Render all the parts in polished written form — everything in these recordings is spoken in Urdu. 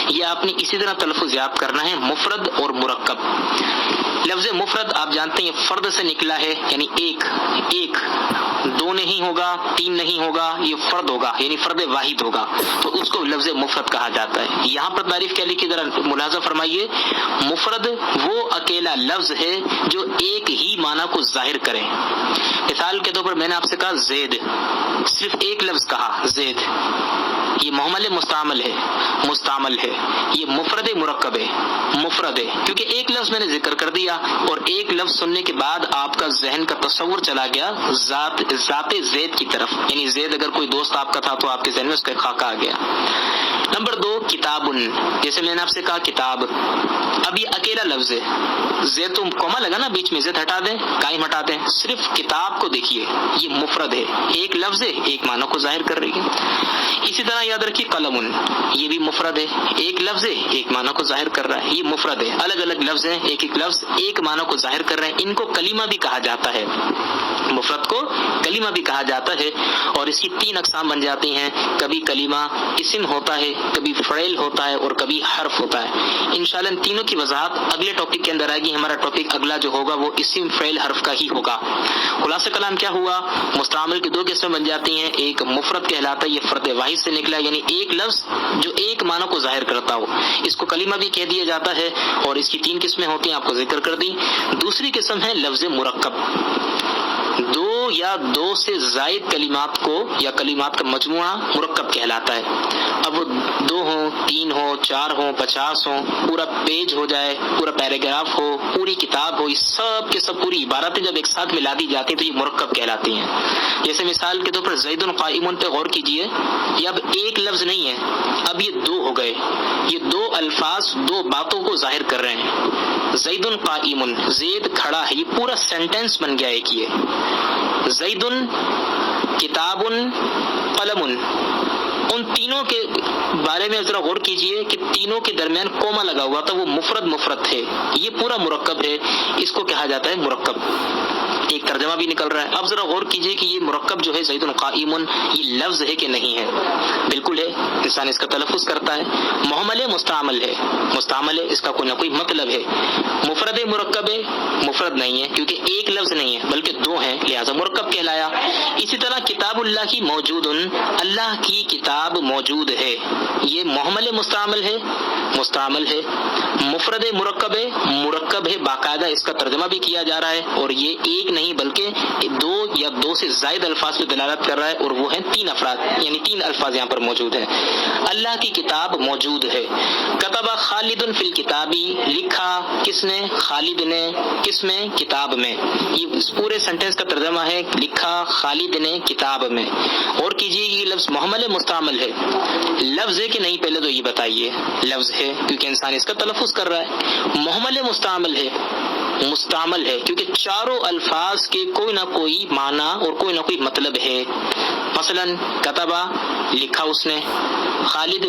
یہ آپ نے اسی طرح تلفظ یاد کرنا ہے، مفرد اور مرکب۔ لفظ مفرد آپ جانتے ہیں فرد سے نکلا ہے، یعنی ایک، دو نہیں ہوگا، تین نہیں ہوگا، یہ فرد ہوگا، یعنی فرد واحد ہوگا، تو اس کو لفظ مفرد کہا جاتا ہے۔ یہاں پر تعریف کیا لکھی ذرا ملاحظہ فرمائیے، مفرد وہ اکیلا لفظ ہے جو ایک ہی معنی کو ظاہر کرے۔ مثال کے طور پر میں نے آپ سے کہا زید، صرف ایک لفظ کہا زید، یہ محمل مستعمل ہے، یہ مفرد مرکب ہے، مفرد ہے کیونکہ ایک لفظ میں نے ذکر کر دیا، اور ایک لفظ سننے کے بعد آپ کا ذہن کا تصور چلا گیا ذات زید کی طرف، یعنی زید اگر کوئی دوست آپ کا تھا تو آپ کے ذہن میں اس کا خاکہ آ گیا۔ نمبر 2 کتابن، جیسے میں نے آپ سے کہا کتاب، اب یہ اکیلا لفظ ہے، زید تو کوما لگا نا بیچ میں، زید ہٹا دیں، قائم ہٹا دیں، صرف کتاب کو دیکھیے، یہ مفرد ہے، ایک لفظ ہے، ایک معنی کو ظاہر کر رہی ہے۔ اسی طرح یاد رکھیے قلم، یہ بھی مفرد ہے، ایک لفظ ہے، ایک معنی کو ظاہر کر رہا ہے، یہ مفرد ہے، الگ الگ لفظ ہیں، ایک ایک لفظ ایک معنی کو ظاہر کر رہے ہیں، ان کو کلمہ بھی کہا جاتا ہے، مفرد کو کلمہ بھی کہا جاتا ہے، اور اس کی 3 اقسام بن جاتی ہیں، کبھی کلمہ اسم ہوتا ہے، کبھی فعل ہوتا ہے، اور کبھی حرف ہوتا ہے۔ انشاءاللہ ان تینوں کی وضاحت اگلے ٹاپک کے اندر آئے گی، ہمارا ٹاپک اگلا جو ہوگا وہ اسم فعل حرف کا ہی ہوگا۔ خلاصہ کلام کیا ہوا، مستعمل کی 2 قسمیں بن جاتی ہیں، ایک مفرد کہلاتا ہے، یہ فرد واحد سے نکلا، یعنی ایک لفظ جو ایک معنی کو ظاہر کرتا ہو، اس کو کلمہ بھی کہہ دیا جاتا ہے، اور اس کی 3 قسمیں ہوتی ہیں، آپ کو ذکر کر دی۔ دوسری قسم ہے لفظ مرکب، 2 یا 2 سے زائد کلمات کو یا کلمات کا مجموعہ مرکب کہلاتا ہے۔ اب وہ 2 ہوں، 3 ہوں، 4 ہوں، 50 ہوں، پورا پیج ہو جائے، پورا پیراگراف ہو، پوری کتاب ہو، یہ سب کے سب پوری عبارتیں جب ایک ساتھ ملا دی جاتی ہیں تو یہ مرکب کہلاتی ہیں۔ جیسے مثال کے طور پر زید قائم پہ غور کیجئے، یہ اب ایک لفظ نہیں ہے، اب یہ 2 ہو گئے، یہ 2 الفاظ 2 باتوں کو ظاہر کر رہے ہیں۔ زید قائم، زید کھڑا ہے، یہ پورا سینٹینس بن گیا ایک، یہ زید کتاب قلم، ان تینوں کے بارے میں ذرا غور کیجئے کہ تینوں کے درمیان کوما لگا ہوا تھا، وہ مفرد تھے، یہ پورا مرکب ہے، اس کو کہا جاتا ہے مرکب۔ ایک ترجمہ بھی نکل رہا ہے، اب ذرا غور کیجئے کہ یہ مرکب جو ہے زید قائم، یہ لفظ ہے کہ نہیں ہے؟ بالکل ہے، انسان اس کا تلفظ کرتا ہے۔ محمل مستعمل ہے، اس کا کوئی نہ کوئی مطلب ہے۔ مفرد مرکب ہے، مفرد نہیں ہے کیونکہ ایک لفظ نہیں ہے بلکہ 2 ہیں، لہذا مرکب کہلایا۔ اسی طرح کتاب اللہ کی موجود، اللہ کی کتاب موجود ہے، یہ محمل مستعمل ہے، مفرد مرکب ہے، باقاعدہ اس کا ترجمہ بھی کیا جا رہا ہے، اور یہ ایک نہیں بلکہ 2 یا 2 سے زائد الفاظ پہ دلالت کر رہا ہے، اور وہ ہیں 3 افراد، یعنی 3 الفاظ یہاں پر موجود ہیں۔ اللہ کی کتاب موجود ہے۔ کتب خالد فی الکتابی، لکھا کس نے؟ خالد نے، کس میں؟ کتاب میں۔ یہ اس پورے سینٹینس کا ترجمہ ہے، لکھا خالد نے کتاب میں۔ اور کیجئے یہ لفظ محمل مستعمل ہے، لفظ ہے کہ نہیں؟ پہلے تو یہ بتائیے، لفظ ہے کیونکہ انسان اس کا تلفظ کر رہا ہے۔ محمل مستعمل ہے کیونکہ چاروں الفاظ کے کوئی نہ کوئی معنی اور کوئی نہ کوئی مطلب ہے۔ مثلا کتبہ، لکھا اس نے، خالد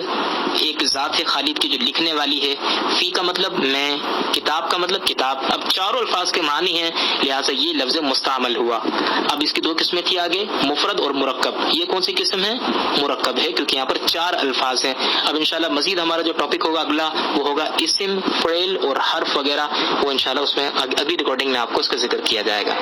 ایک ذات ہے خالد کی جو لکھنے والی ہے، فی کا مطلب میں، کتاب کا مطلب کتاب، اب چاروں الفاظ کے معنی ہیں، لہٰذا یہ لفظ مستعمل ہوا۔ اب اس کی 2 قسمیں تھی آگے، مفرد اور مرکب، یہ کون سی قسم ہے؟ مرکب ہے کیونکہ یہاں پر 4 الفاظ ہیں۔ اب انشاءاللہ مزید ہمارا جو ٹاپک ہوگا اگلا وہ ہوگا اسم، فعل اور حرف وغیرہ، وہ انشاءاللہ اس میں اگلی ریکارڈنگ میں آپ کو اس کا ذکر کیا جائے گا۔